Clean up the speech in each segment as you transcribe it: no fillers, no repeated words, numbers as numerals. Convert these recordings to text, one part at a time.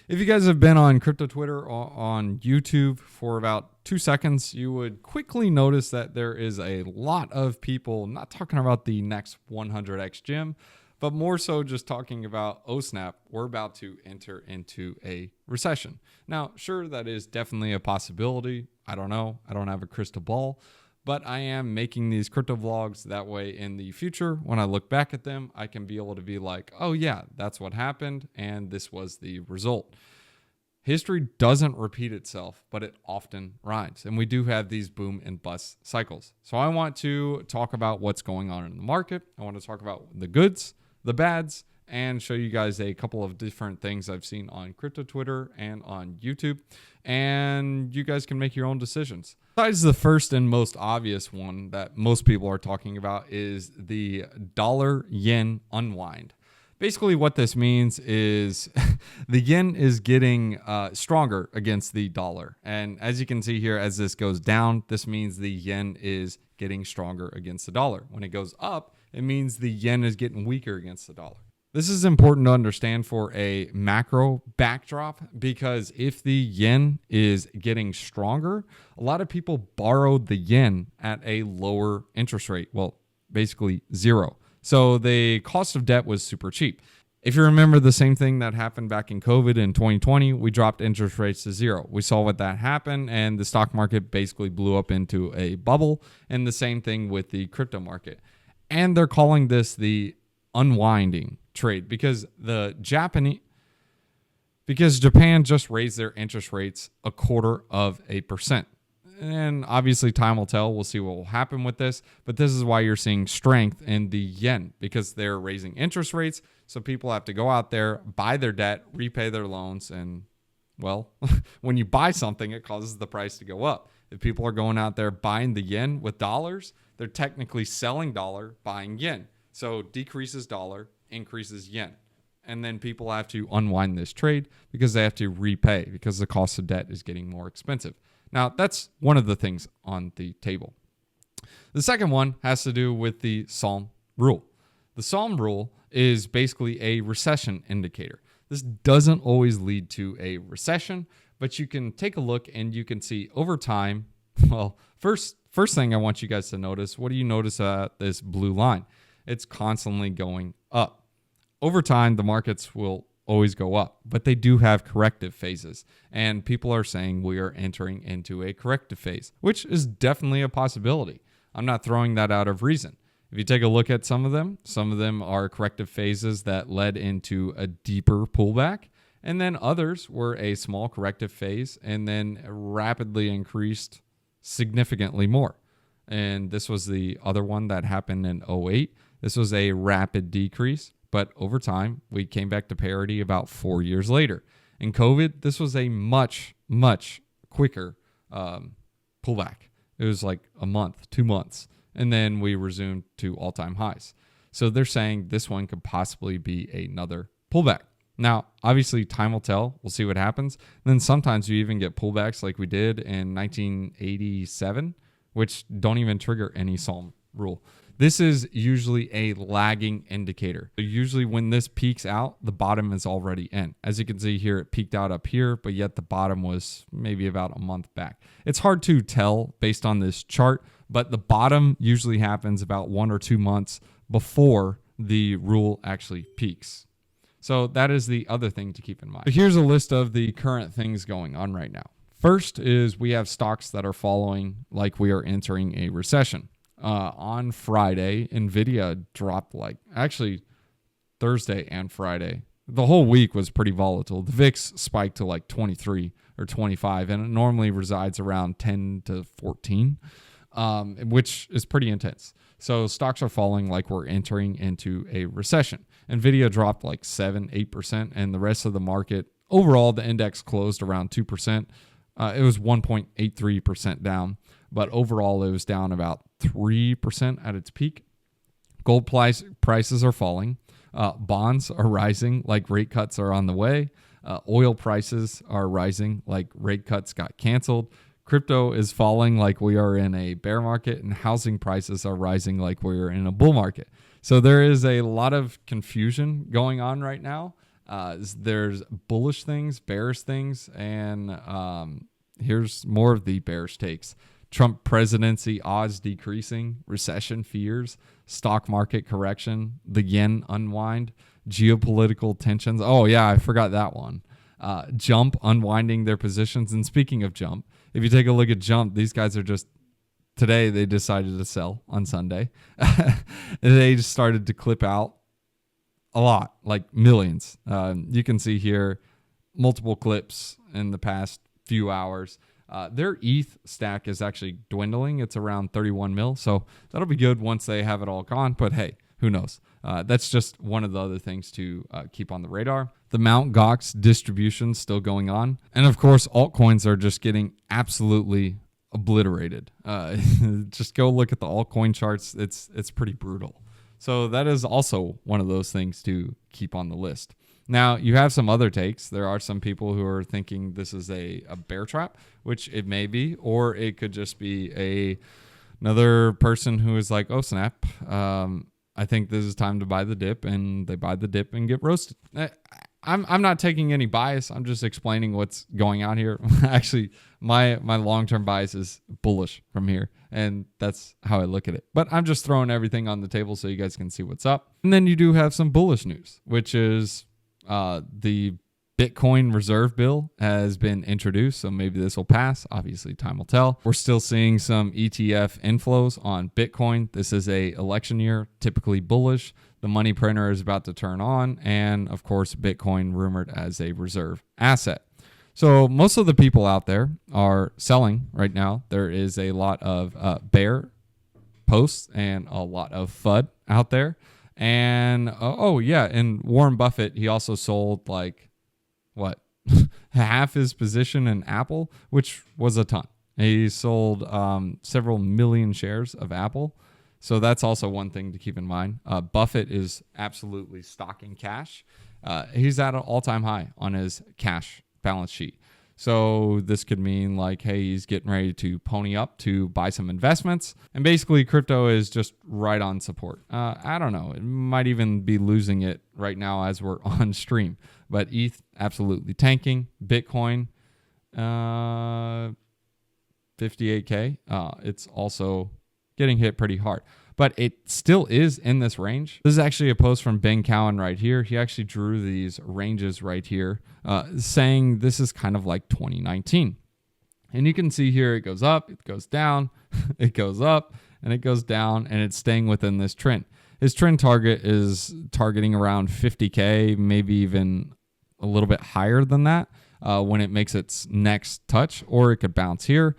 If you guys have been on crypto Twitter or on YouTube for about 2 seconds, you would quickly notice that there is a lot of people not talking about the next 100x gem, but more so just talking about, oh snap, we're about to enter into a recession. Now, sure, that is definitely a possibility. I don't know. I don't have a crystal ball. But I am making these crypto vlogs that way in the future, when I look back at them, I can be able to be like, oh yeah, that's what happened, and this was the result. History doesn't repeat itself, but it often rhymes. And we do have these boom and bust cycles. So I want to talk about what's going on in the market. I want to talk about the goods, the bads, and show you guys a couple of different things I've seen on crypto Twitter and on YouTube. And you guys can make your own decisions. Besides, the first and most obvious one that most people are talking about is the dollar yen unwind. Basically, what this means is the yen is getting stronger against the dollar. And as you can see here, as this goes down, this means the yen is getting stronger against the dollar. When it goes up, it means the yen is getting weaker against the dollar. This is important to understand for a macro backdrop, because if the yen is getting stronger, a lot of people borrowed the yen at a lower interest rate. Well, basically zero. So the cost of debt was super cheap. If you remember the same thing that happened back in COVID in 2020, we dropped interest rates to zero. We saw what that happened, and the stock market basically blew up into a bubble, and the same thing with the crypto market. And they're calling this the unwinding trade because Japan just raised their interest rates 0.25%. And obviously time will tell. We'll see what will happen with this, but this is why you're seeing strength in the yen, because they're raising interest rates. So people have to go out there, buy their debt, repay their loans. And well, when you buy something, it causes the price to go up. If people are going out there buying the yen with dollars, they're technically selling dollar, buying yen. So decreases dollar, increases yen. And then people have to unwind this trade because they have to repay because the cost of debt is getting more expensive. Now, that's one of the things on the table. The second one has to do with the Psalm rule. The Psalm rule is basically a recession indicator. This doesn't always lead to a recession, but you can take a look and you can see over time. Well, first thing I want you guys to notice, what do you notice at this blue line? It's constantly going up. Over time, the markets will always go up, but they do have corrective phases. And people are saying we are entering into a corrective phase, which is definitely a possibility. I'm not throwing that out of reason. If you take a look at some of them are corrective phases that led into a deeper pullback. And then others were a small corrective phase and then rapidly increased significantly more. And this was the other one that happened in 2008. This was a rapid decrease, but over time, we came back to parity about 4 years later. In COVID, this was a much, much quicker pullback. It was like a month, 2 months, and then we resumed to all-time highs. So they're saying this one could possibly be another pullback. Now, obviously, time will tell. We'll see what happens. And then sometimes you even get pullbacks like we did in 1987, which don't even trigger any Psalm rule. This is usually a lagging indicator. Usually when this peaks out, the bottom is already in. As you can see here, it peaked out up here, but yet the bottom was maybe about a month back. It's hard to tell based on this chart, but the bottom usually happens about 1 or 2 months before the rule actually peaks. So that is the other thing to keep in mind. So here's a list of the current things going on right now. First is we have stocks that are following like we are entering a recession. On Friday, Nvidia dropped actually Thursday and Friday. The whole week was pretty volatile. The VIX spiked to like 23 or 25, and it normally resides around 10 to 14, which is pretty intense. So stocks are falling like we're entering into a recession. Nvidia dropped like 7-8%, and the rest of the market, overall, the index closed around 2%. It was 1.83% down, but overall it was down about 3% at its peak. Gold prices are falling. Bonds are rising like rate cuts are on the way. Oil prices are rising like rate cuts got canceled. Crypto is falling like we are in a bear market, and housing prices are rising like we are in a bull market. So there is a lot of confusion going on right now. There's bullish things, bearish things, and here's more of the bearish takes. Trump presidency odds decreasing, recession fears, stock market correction, the yen unwind, geopolitical tensions. Oh, yeah, I forgot that one. Jump unwinding their positions. And speaking of Jump, if you take a look at Jump, these guys are just, today they decided to sell on Sunday. They just started to clip out a lot, like millions. You can see here multiple clips in the past few hours. Their ETH stack is actually dwindling. It's around 31 mil. So that'll be good once they have it all gone. But hey, who knows? That's just one of the other things to keep on the radar. The Mt. Gox distribution still going on. And of course, altcoins are just getting absolutely obliterated. Just go look at the altcoin charts. It's pretty brutal. So that is also one of those things to keep on the list. Now, you have some other takes. There are some people who are thinking this is a bear trap, which it may be, or it could just be another person who is like, oh, snap, I think this is time to buy the dip, and they buy the dip and get roasted. I'm not taking any bias. I'm just explaining what's going on here. Actually, my long-term bias is bullish from here, and that's how I look at it. But I'm just throwing everything on the table so you guys can see what's up. And then you do have some bullish news, which is the Bitcoin reserve bill has been introduced, so maybe this will pass. Obviously, time will tell. We're still seeing some ETF inflows on Bitcoin. This is a election year, typically bullish. The money printer is about to turn on, and of course, Bitcoin rumored as a reserve asset. So most of the people out there are selling right now. There is a lot of bear posts and a lot of FUD out there. And and Warren Buffett, he also sold like half his position in Apple, which was a ton. He sold several million shares of Apple. So that's also one thing to keep in mind. Buffett is absolutely stocking cash. He's at an all-time high on his cash balance sheet. So this could mean like, hey, he's getting ready to pony up to buy some investments. And basically, crypto is just right on support. I don't know. It might even be losing it right now as we're on stream. But ETH, absolutely tanking. Bitcoin, 58K. It's also getting hit pretty hard. But it still is in this range. This is actually a post from Ben Cowan right here. He actually drew these ranges right here, saying this is kind of like 2019. And you can see here it goes up, it goes down, it goes up, and it goes down, and it's staying within this trend. His trend target is targeting around 50K, maybe even a little bit higher than that when it makes its next touch, or it could bounce here.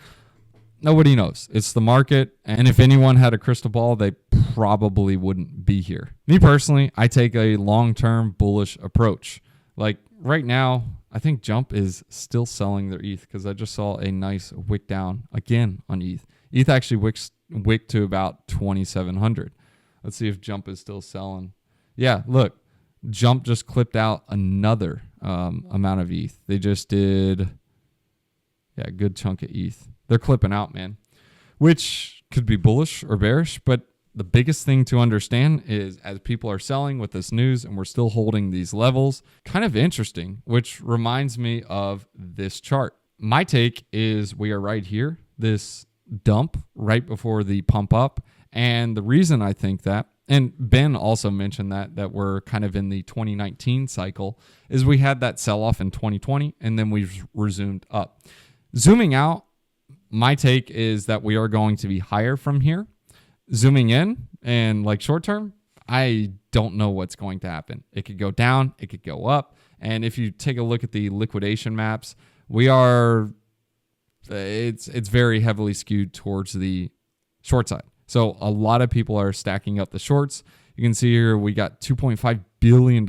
Nobody knows. It's the market. And if anyone had a crystal ball, they probably wouldn't be here. Me personally, I take a long-term bullish approach. Like right now, I think Jump is still selling their ETH because I just saw a nice wick down again on ETH. ETH actually wicked to about 2,700. Let's see if Jump is still selling. Yeah, look, Jump just clipped out another amount of ETH. They just did, a good chunk of ETH. They're clipping out, man, which could be bullish or bearish. But the biggest thing to understand is as people are selling with this news and we're still holding these levels, kind of interesting, which reminds me of this chart. My take is we are right here, this dump right before the pump up. And the reason I think that, and Ben also mentioned that we're kind of in the 2019 cycle, is we had that sell-off in 2020 and then we've resumed up. Zooming out, my take is that we are going to be higher from here. Zooming in and like short term, I don't know what's going to happen. It could go down, it could go up. And if you take a look at the liquidation maps, it's very heavily skewed towards the short side. So a lot of people are stacking up the shorts. You can see here we got $2.5 billion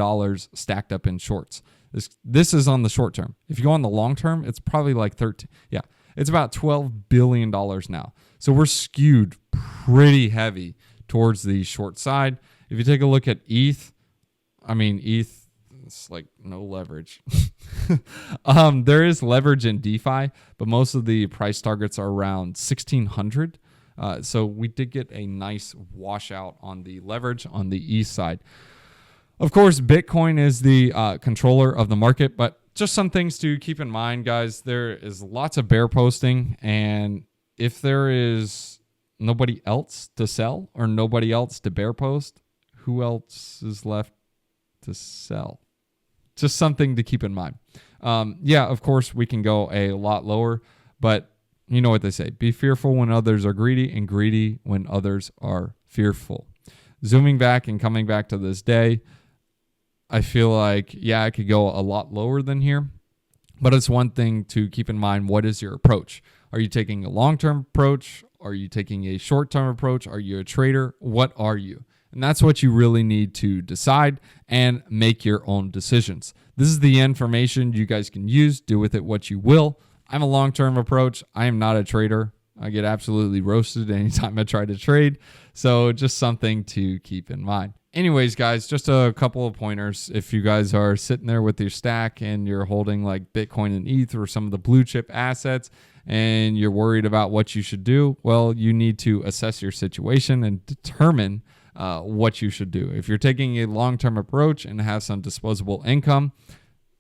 stacked up in shorts. This is on the short term. If you go on the long term, it's probably like 13. Yeah. It's about $12 billion now. So we're skewed pretty heavy towards the short side. If you take a look at ETH, ETH, it's like no leverage. There is leverage in DeFi, but most of the price targets are around 1,600. So we did get a nice washout on the leverage on the ETH side. Of course, Bitcoin is the controller of the market, but just some things to keep in mind, guys. There is lots of bear posting, and if there is nobody else to sell or nobody else to bear post, who else is left to sell? Just something to keep in mind. Yeah, of course, we can go a lot lower, but you know what they say. Be fearful when others are greedy and greedy when others are fearful. Zooming back and coming back to this day, I feel like, yeah, I could go a lot lower than here, but it's one thing to keep in mind. What is your approach? Are you taking a long-term approach? Are you taking a short-term approach? Are you a trader? What are you? And that's what you really need to decide and make your own decisions. This is the information you guys can use. Do with it what you will. I'm a long-term approach. I am not a trader. I get absolutely roasted anytime I try to trade. So just something to keep in mind. Anyways, guys, just a couple of pointers. If you guys are sitting there with your stack and you're holding like Bitcoin and ETH or some of the blue chip assets and you're worried about what you should do, well, you need to assess your situation and determine what you should do. If you're taking a long-term approach and have some disposable income,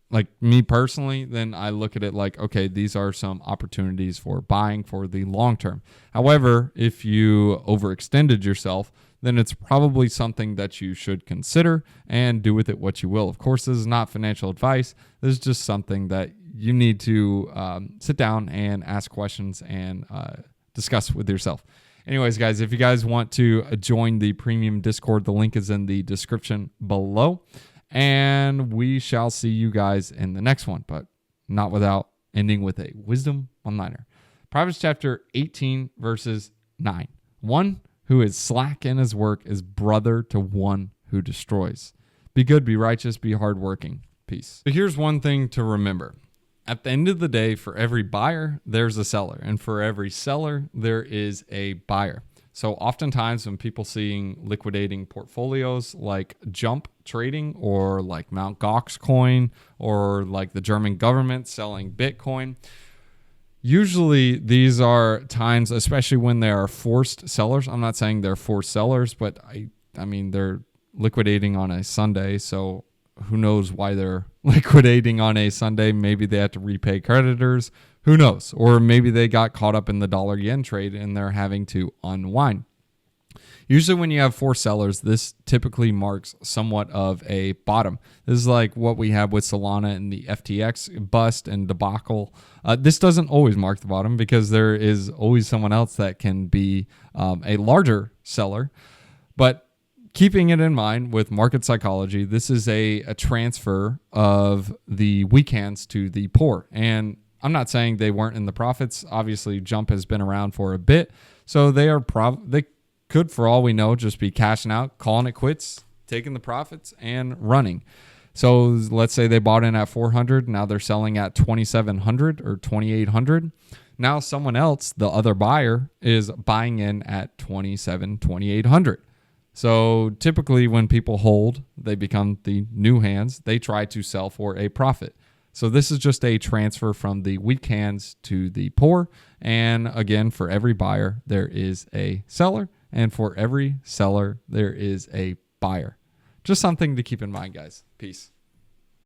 like me personally, then I look at it like, okay, these are some opportunities for buying for the long term. However, if you overextended yourself, then it's probably something that you should consider and do with it what you will. Of course, this is not financial advice. This is just something that you need to sit down and ask questions and discuss with yourself. Anyways, guys, if you guys want to join the premium Discord, the link is in the description below. And we shall see you guys in the next one, but not without ending with a wisdom one-liner. Proverbs chapter 18, verses 9. One who is slack in his work is brother to one who destroys. Be good, be righteous, be hardworking. Peace. So here's one thing to remember. At the end of the day, for every buyer, there's a seller. And for every seller, there is a buyer. So oftentimes when people seeing liquidating portfolios like Jump Trading or like Mt. Gox coin or like the German government selling Bitcoin, usually these are times, especially when they are forced sellers. I'm not saying they're forced sellers, but I mean, they're liquidating on a Sunday. So who knows why they're liquidating on a Sunday? Maybe they have to repay creditors. Who knows? Or maybe they got caught up in the dollar yen trade and they're having to unwind. Usually when you have four sellers, this typically marks somewhat of a bottom. This is like what we have with Solana and the FTX bust and debacle. This doesn't always mark the bottom because there is always someone else that can be a larger seller. But keeping it in mind with market psychology, this is a transfer of the weak hands to the poor. And I'm not saying they weren't in the profits. Obviously, Jump has been around for a bit. So they could, for all we know, just be cashing out, calling it quits, taking the profits, and running. So let's say they bought in at 400. Now they're selling at 2,700 or 2,800. Now someone else, the other buyer, is buying in at 2,800. So typically when people hold, they become the new hands. They try to sell for a profit. So this is just a transfer from the weak hands to the poor. And again, for every buyer, there is a seller. And for every seller, there is a buyer. Just something to keep in mind, guys. Peace.